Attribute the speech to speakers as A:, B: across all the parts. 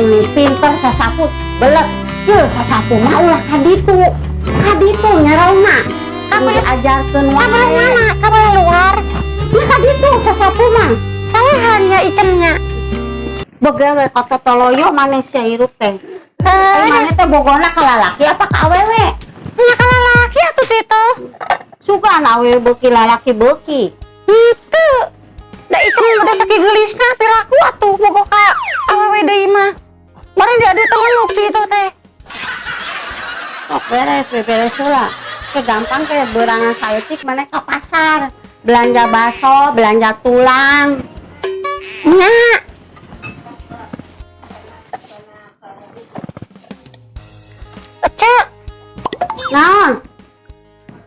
A: nih pinter sasapu belek yeuh sasapu mah ulah kaditu nyarauna kamu diajarkeun wae
B: kamu luar
A: ya kaditu sasapu mah
B: salahan ya icemnya
A: begawe kata toloyo maneh sia hirup teh maneh teh bogona ka lalaki apa ka awewe
B: nya ka lalaki atuh situ
A: sugan awewe beuki lalaki beuki
B: itu da icem udah sakit gelisna piraku atuh bogo ka awewe deui mah bareng diadu telunuk situ teh
A: sok beres heula ke gampang ke berangan saeutik maneh ka pasar belanja baso belanja tulang
B: nya Cek
A: naon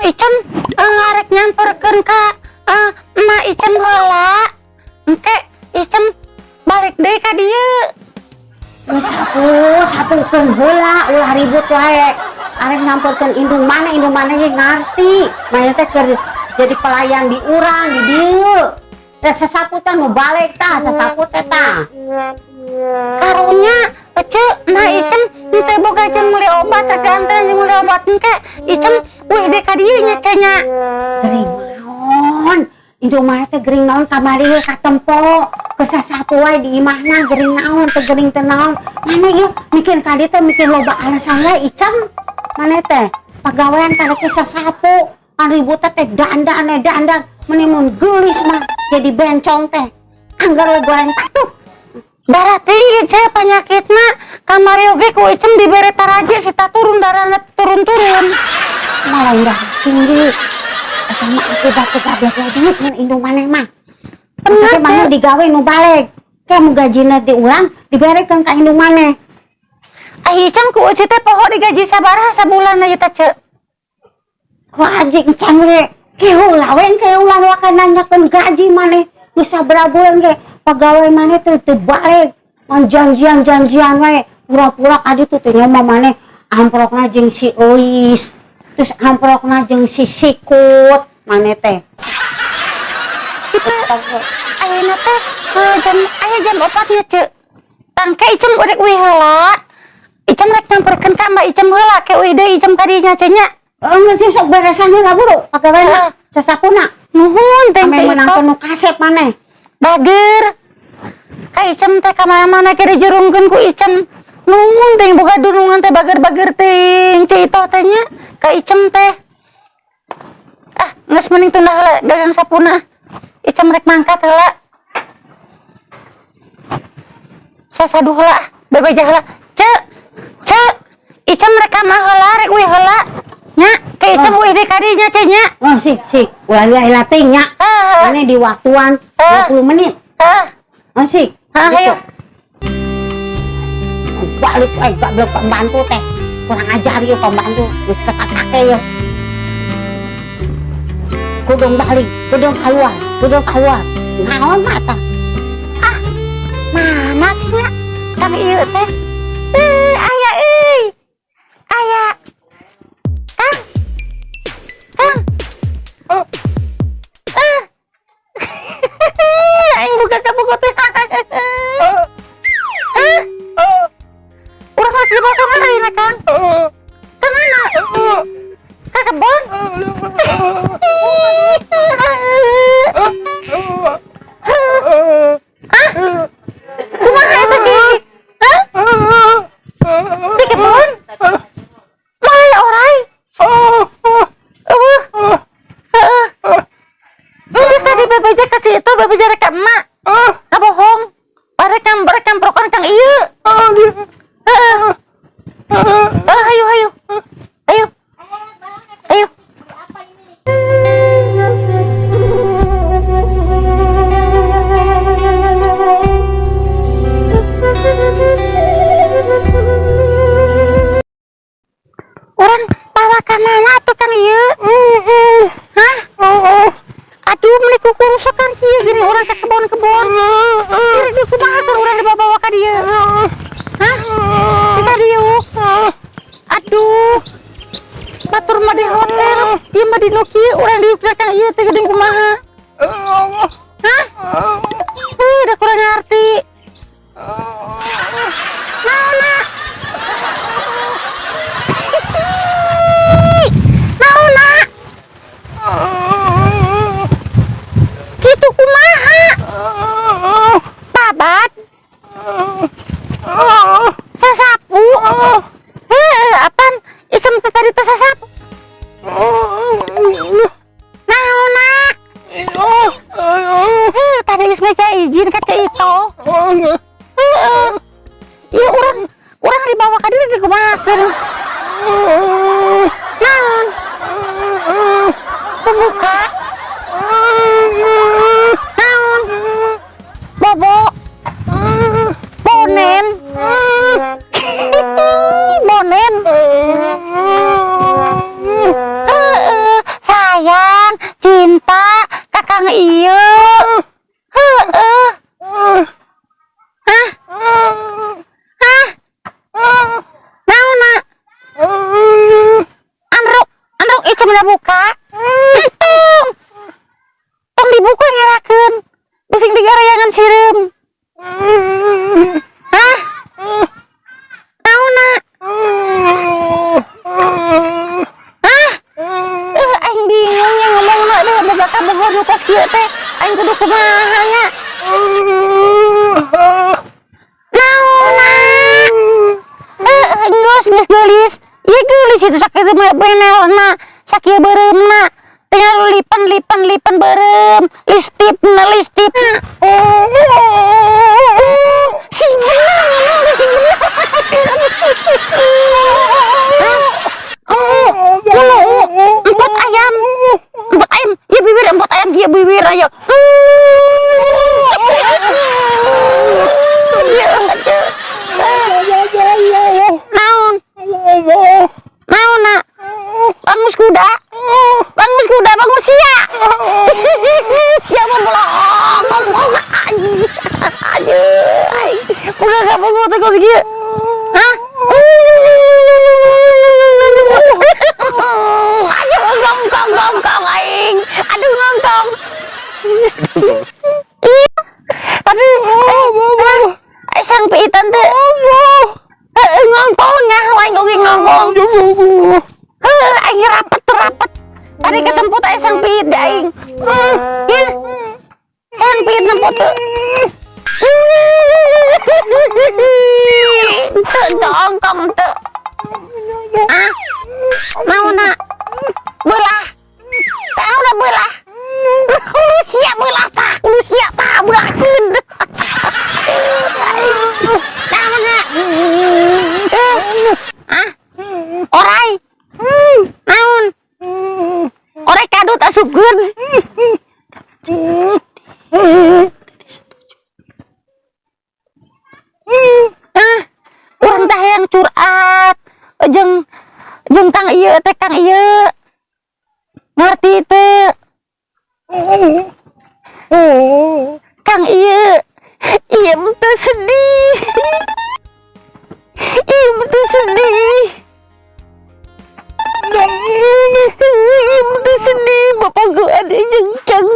B: icem ngarek nyamperkeun ka emak icem heula engke icem balik deui ka dieu
A: geus sapukeun heula ulah ribut wae arek nyamperkeun indung mana ge ngarti maneh teh keur jadi pelayan di urang di dieu teh sasapu teh nu balik tah sasapu teh tah
B: karunya Cek nah icem teh boga jeung meuli obat teh antara jeung meuli obat engke icem weh deh ka dieu nya cenah
A: gering naon indung mana teh gering naon kamari we katempo ke sasapu wae di imahna gering naon teh gering teh naon maneh ieu mikir ka dieu teh mikir loba alasan wae icem maneh teh pagawean kada ke sasapu kan ribut teh dandan meni mun geulis mah jadi bencong teh anggar we goreng patut
B: darah tinggi Cek penyakitna kamari oge ku icem dibere taraji sita turun darahna turun
A: malah indah tinggi eta mah akibat kegablek duit mun indung maneh mah tapi maneh digawe nu balik ke mun gajina diulang diberekeun ka indung maneh
B: ai icem ku uci teh poho digaji sabaraha sabulanna ieu teh Cek
A: ku aji encan we keula wae nanyakeun gaji maneh geus sabaraha bulan ge pegawai maneh teh teu balik mun janjian wae pura-pura ka ditu teh nya maneh amprokna jeung si Ois terus amprokna jeung si Sikut maneh teh
B: ayeuna teh jam 4 nya Cek tangke icem urek we heula icem rek nyamperkeun ka mbak icem heula ke we deui icem ka dieu nya cenah
A: geus sih sok beresan heula buru pagaweana sasapuna
B: nuhun teh
A: ame menangkeun nu kasep maneh
B: bager ka icem teh kamana-mana ke dijurungkeun ku icem nuhun teh boga durungan teh bager-bager teh cai ito teh nya ka icem teh geus mending tunda heula gagang sapuna icem rek mangkat heula sasaduh heula bebeja heula Cek icem rek ka mah heula rek we heula nya ka icem we deui ka dieu nya cai nya
A: oh sik ulah lihat teh nya maneh di waktuan 20 menit masih
B: ayo
A: balik gablek pembantu teh kurang ajar yeuh pembantu geus ketatake yeuh kudung balik kudung keluar naon mah tah
B: mana sih nya kang ieu teh aya aya kang aing buka kabuka teh urang lagi bawa mana ini Kang kemana ke kebon kumaha eta di di kebon mana orai geus tadi bebeja ka situ bebeja rek ka emak bohong rekam prokan kang ieu ayo orang bawa ka mana tuh kang ieu hah aduh meni kukurusakan kieu gini orang ke kebon di kumaha kan urang dibawa ka dieu hah kita dieu aduh batur mah di hotel ieu mah di nu kieu urang diukirkan ieu teh geuning kumaha hah da kurang ngarti naona naona gitu kumaha babat sasapu apaan isem tadi teh sasapu naona tadi geus meja izin ka Cai Ito iya orang dibawa ka dieu kumaha naon pembuka naon bobo bonen bonen sayang cinta kakang ieu naonna androk ieu cenah buka tong dibuka ngerakeun bising digarayangan sireum naonna aing bingung nya ngomongna deh boga kabogoh nu kos kieu teh aing kudu kumaha nya naonna geus geulis ieu geulis itu sakitu benelna sakieu beureumna tinggal lipan beureum listipna si menang si menang empot ayam ya bibir empot ayam dia bibir ayo naon nak bangus kuda bangus sia sia ngomong anjing aduh udah gak mau teko segitu hah ayo ngongkong aing aduh ngongkong aduh sang piitan teh ngongkong nya aing oge ngongkong aing rapet tadi ketemput aing sang piit deh aing sang piit nempot teh ngongkong teh naonna beulah tahu na beulah siap beulah tah siap tah beulahkeun naonna orai naon orai kadut asupkeun urang teh yang curhat jeung kang ieu teh kang ieu ngerti teu kang ieu teh sedih sedih bapak gua ada jengkang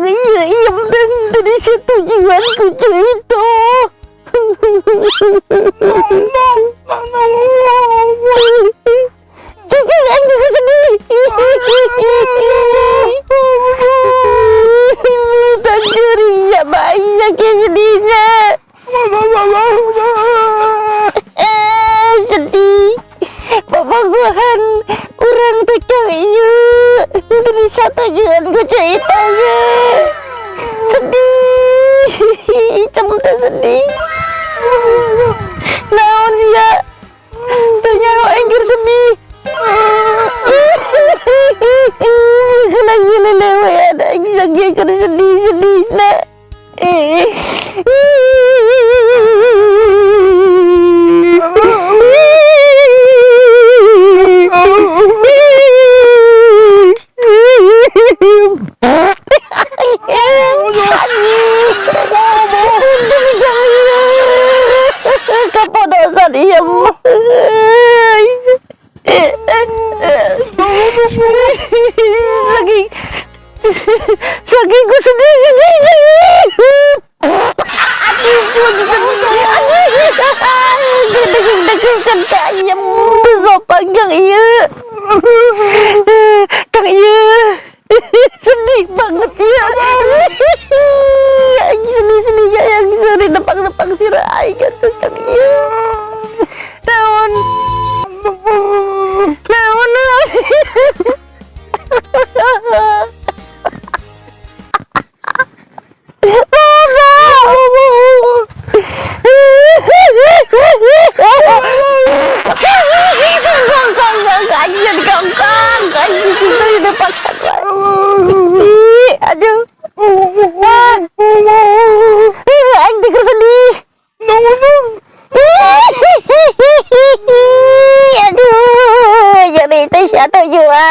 B: iya teh disetujuan ku itu cucu kan juga sedih tak ceria banyak yang sedihnya sedih bapak gua kan orang tekan iya bisa tujuan ku ceritanya sedih cuma sedih naon sia tanya anjir sedih lagi lewe ada lagi kada sedih nak kepodosan iya saking ku sedih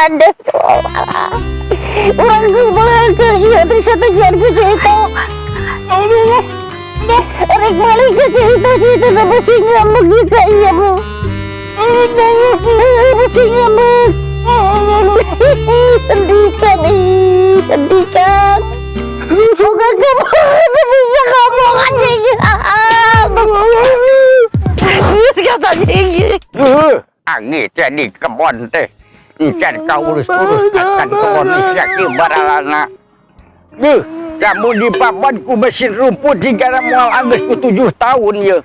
B: Aduh. Orang ke iya di satu jalan ke situ. Rek balik ke situ masih ngambek juga iya bu. Masih ngambek. Sedih kan. Bukan kamu bisa ngomong aja bisa kata gigi.
C: Angin jadi kebon teh. Ikan kau urus-urus akan kebon isyak ibaralana. Kamu di papanku mesin rumput jika mau habis ku 7 tahun ya.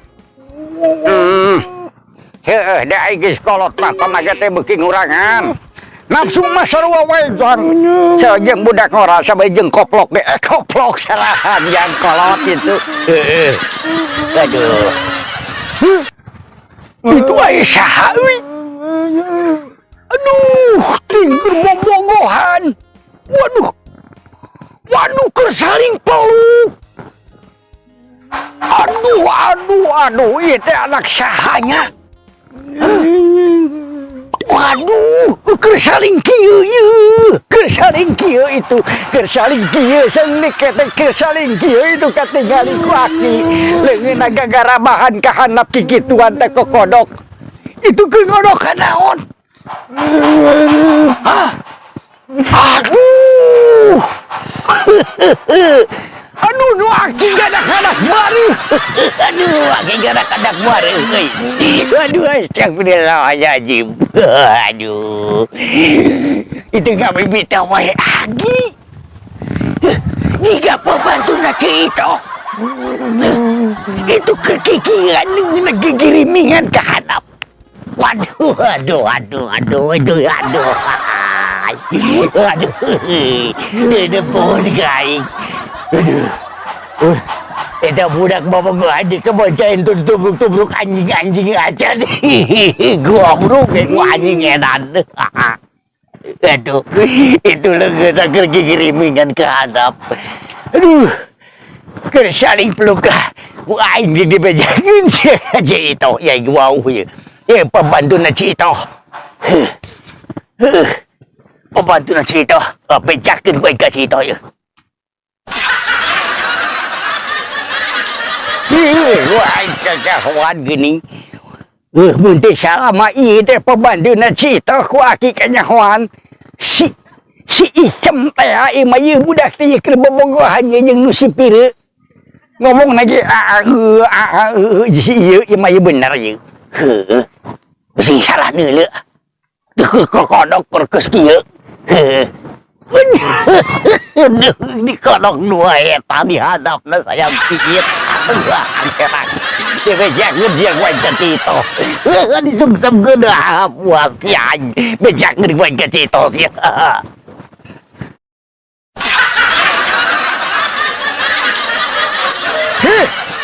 C: Dah guys kolot mah tenaga teh beuki ngurangan. Nafsu mah sarua wae jang. Sajeng budak ora sampai jeung koplok koplok salahan yang kolot itu. Aduh. Itu Aisyah. Aduh, tingker bobogohan. Waduh, kersaling peluk. Aduh, itu anak sahanya. Waduh, kersaling kieu itu, kersaling kieu senglik kata kersaling kieu itu katingali ku aki. Leungeun gara-gara bahan kahandap kikituan teh kokodok. Itu keungodok ka naon? Aduh, nu aki gadak-gadak baru. Aki gadak-gadak baru. Aduh, astagfirullahaladzim. Aduh. Itu gak bibita wae Agi. Jika pembantu na cerita. Itu kekikiran ngegirimingan ke hadap. Waduh. Dedepon guys. Aduh. Eta budak bapak gua ada kebacain tubruk anjing aja nih. Gua anjing edan. Aduh. Itu leungeun kirimingan ke hadap. Aduh. Keur saling peluk ku aing dibejakeun aja itu. Ya wow ya. Pembantu na Cito. Pembantu na Cito. Bejakeun bae ka Cito ya. Wah, kagahuan gini. Mun teh salama ieu teh pembantu na Cito ku aki kanyahoan. Si Icem teh ieu mah ieu budak teh keur bobogohan jeung nu sipireu. Ngomong lagi ieu mah ieu bener ieu. Heuh. Sing salah neuleuh. Teu kodok perkes kieu. Heuh. Di kodok dua eta di hadapna saya pikir. Aduh, angkerak. Bejakeun jeung wae ka Cito. Disungsumkeun puas kian. Bejakeun wae ka Cito sia.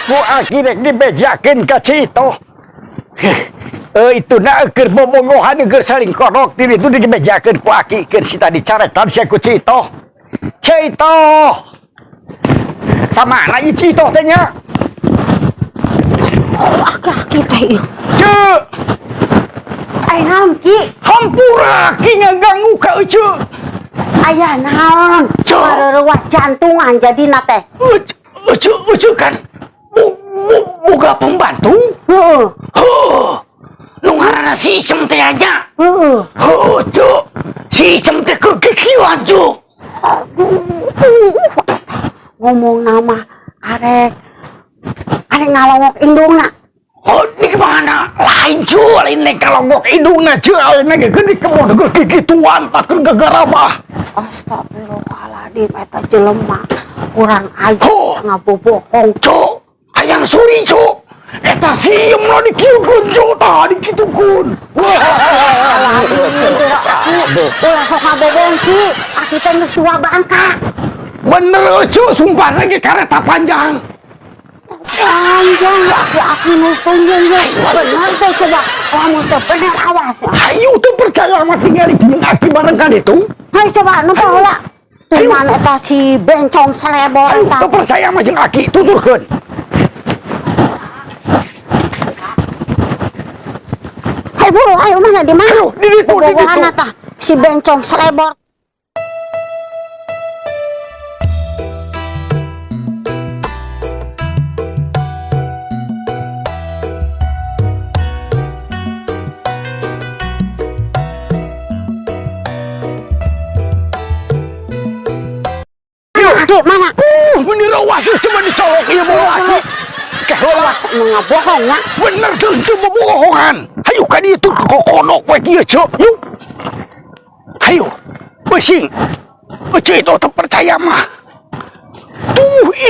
C: Ku akhirnya dibejakeun ka Cito. Itu na keur bobogohan keur saling kodok ti itu dibejakeun ku aki keur sita dicaretan sia ku Cito. Cito. Kamana ieu Cito teh nya?
A: Aki teh ieu.
C: Ceu.
A: Ai naon Ki?
C: Hampura Ki ngaganggu ka euceu.
A: Aya naon? Reueuh jantungan jadina teh.
C: Euceu kan boga pembantu?
A: Heeh.
C: Nu ngaranna si Icem teh nya.
A: Heeh.
C: Cuk. Si Icem teh keur kikieuan, Cuk.
A: Ngomong nama arek ngalongok indungna.
C: Di kemana? Lain Cuk, lain ngalongok indungna Cuk. Ayeuna ge keur di kebon keur kikituan tak keur gagarabah.
A: Astagfirullahaladzim, eta jelema kurang aja ngabobohong.
C: Cuk, hayang suri Cuk. Eta sieum lo dikieukeun Cuk, tah dikitukeun.
A: Ulah sok ngabobohong Ki, aki teh geus tua bangka.
C: Bener Cuk, sumpah lagi kareta panjang.
A: Panjang aki geus tunjung ge. Bener teh coba, lamun teu bener awas.
C: Hayu teu percaya mah tinggal jeung aki bareng ka ditu.
A: Hai coba nu heula. Tuman eta si bencong selebor eta.
C: Teu percaya mah jeung aki tuturkeun.
A: Hai buru, ayo mana di mana?
C: Di ditu.
A: Bobogohan eta. si bencong selebor. Aki mana?
C: Menirawas cuma dicolok ya bawa aki.
A: Kewas ngabohong ya.
C: Bener tuh itu bohongan. Hayu kan itu kokonok we kieu cok. Yuk. Hayu. Besing. Ece itu terpercaya mah.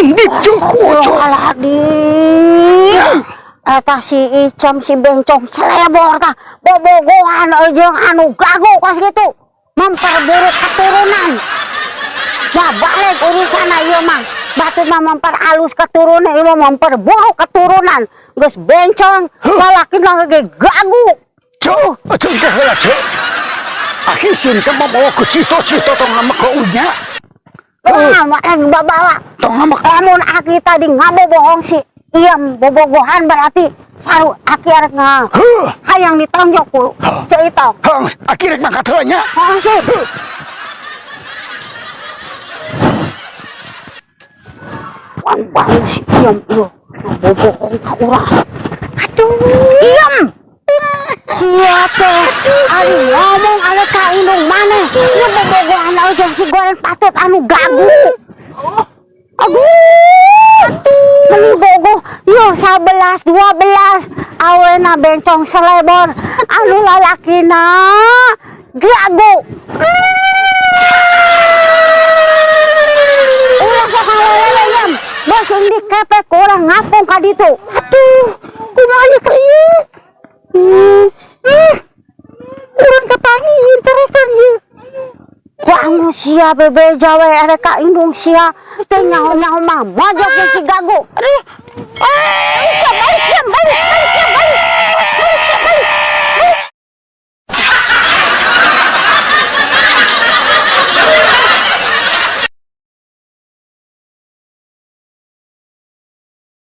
C: Indip cukup cok.
A: Aladin. Eta si Icem si bencong selebor tah bobogohan jeung anu gago kos gitu. Memperburuk keturunan. Wah balik urusan ieu mah. Batu mah memperhalus keturunan, ieu mah memperburuk keturunan. Geus bencong, lalaki mah ge gagu.
C: Cok, cok teh heula cok. Aki sin teh bawa ku cito-cito tong ngamek ka unya.
A: Mana babawa.
C: Tong ngamek.
A: Lamun aki tadi ngabobohong si iem bobogohan berarti saru aki arek hayang ditonjok ku ceu itu.
C: Aki rek mangkat heula nya.
A: Oh sih. Wan bang si iem ieu bobogohong ka urang. Aduh, iem. Siapa? Ari ngomong ada ka indung mana? Ieu bobogohan jeung si goreng patut anu gagu. Aduh, meni bogo, yo 11, 12, awena bencong selebor, anu lalakina gago. Ulah sok lelem, bosing dikepek kurang ngapung ka ditu. Aduh, kumaha ieu ka ieu? Urang kapangir cerekan ieu. Wangu sia bebe jawa ada ka indung sia teh nyaho-nyaho mah mojok si gago. Aduh. Bisa balik.